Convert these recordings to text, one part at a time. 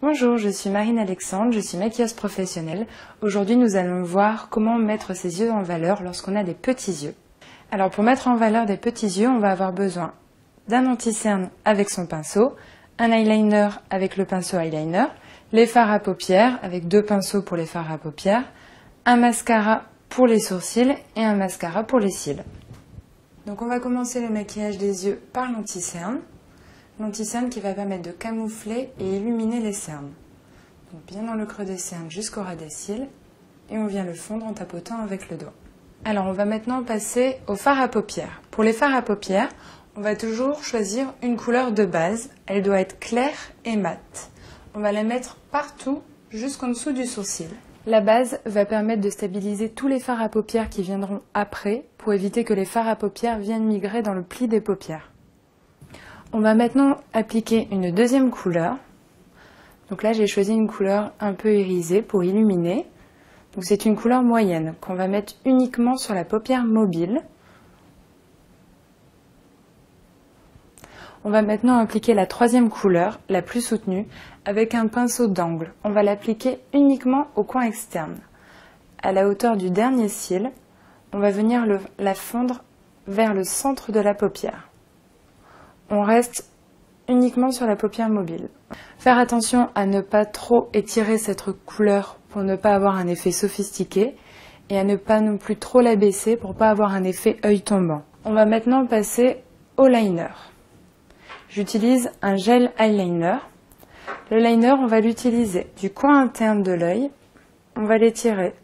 Bonjour, je suis Marine Alexandre, je suis maquilleuse professionnelle. Aujourd'hui, nous allons voir comment mettre ses yeux en valeur lorsqu'on a des petits yeux. Alors, pour mettre en valeur des petits yeux, on va avoir besoin d'un anti-cerne avec son pinceau, un eyeliner avec le pinceau eyeliner, les fards à paupières avec 2 pinceaux pour les fards à paupières, un mascara pour les sourcils et un mascara pour les cils. Donc, on va commencer le maquillage des yeux par l'anti-cerne. L'anti-cerne qui va permettre de camoufler et illuminer les cernes. Donc bien dans le creux des cernes jusqu'au ras des cils. Et on vient le fondre en tapotant avec le doigt. Alors on va maintenant passer au fard à paupières. Pour les fards à paupières, on va toujours choisir une couleur de base. Elle doit être claire et mate. On va la mettre partout jusqu'en dessous du sourcil. La base va permettre de stabiliser tous les fards à paupières qui viendront après pour éviter que les fards à paupières viennent migrer dans le pli des paupières. On va maintenant appliquer une deuxième couleur. Donc là, j'ai choisi une couleur un peu irisée pour illuminer. Donc c'est une couleur moyenne qu'on va mettre uniquement sur la paupière mobile. On va maintenant appliquer la troisième couleur, la plus soutenue, avec un pinceau d'angle. On va l'appliquer uniquement au coin externe. À la hauteur du dernier cil, on va venir la fondre vers le centre de la paupière. On reste uniquement sur la paupière mobile. Faire attention à ne pas trop étirer cette couleur pour ne pas avoir un effet sophistiqué et à ne pas non plus trop l'abaisser pour ne pas avoir un effet œil tombant. On va maintenant passer au liner. J'utilise un gel eyeliner. Le liner, on va l'utiliser du coin interne de l'œil. On va l'étirer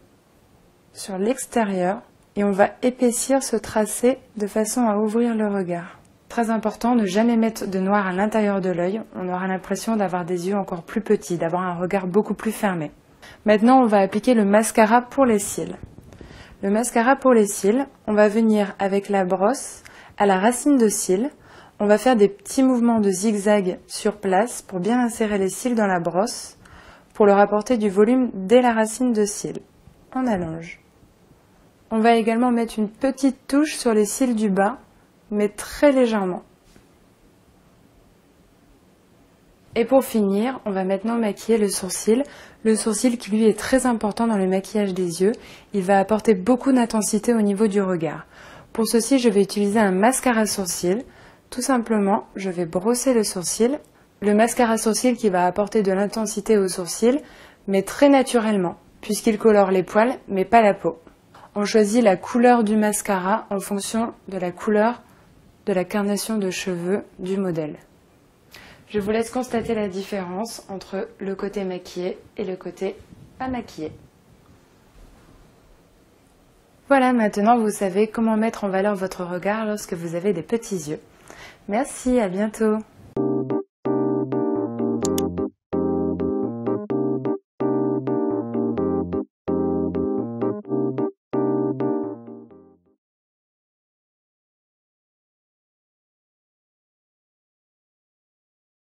sur l'extérieur et on va épaissir ce tracé de façon à ouvrir le regard. Très important, ne jamais mettre de noir à l'intérieur de l'œil. On aura l'impression d'avoir des yeux encore plus petits, d'avoir un regard beaucoup plus fermé. Maintenant, on va appliquer le mascara pour les cils. Le mascara pour les cils, on va venir avec la brosse à la racine de cils. On va faire des petits mouvements de zigzag sur place pour bien insérer les cils dans la brosse, pour leur apporter du volume dès la racine de cils. On allonge. On va également mettre une petite touche sur les cils du bas, mais très légèrement. Et pour finir, on va maintenant maquiller le sourcil. Le sourcil qui lui est très important dans le maquillage des yeux. Il va apporter beaucoup d'intensité au niveau du regard. Pour ceci, je vais utiliser un mascara sourcil. Tout simplement, je vais brosser le sourcil. Le mascara sourcil qui va apporter de l'intensité au sourcil, mais très naturellement, puisqu'il colore les poils, mais pas la peau. On choisit la couleur du mascara en fonction de la couleur de la carnation de cheveux du modèle. Je vous laisse constater la différence entre le côté maquillé et le côté pas maquillé. Voilà, maintenant vous savez comment mettre en valeur votre regard lorsque vous avez des petits yeux. Merci, à bientôt.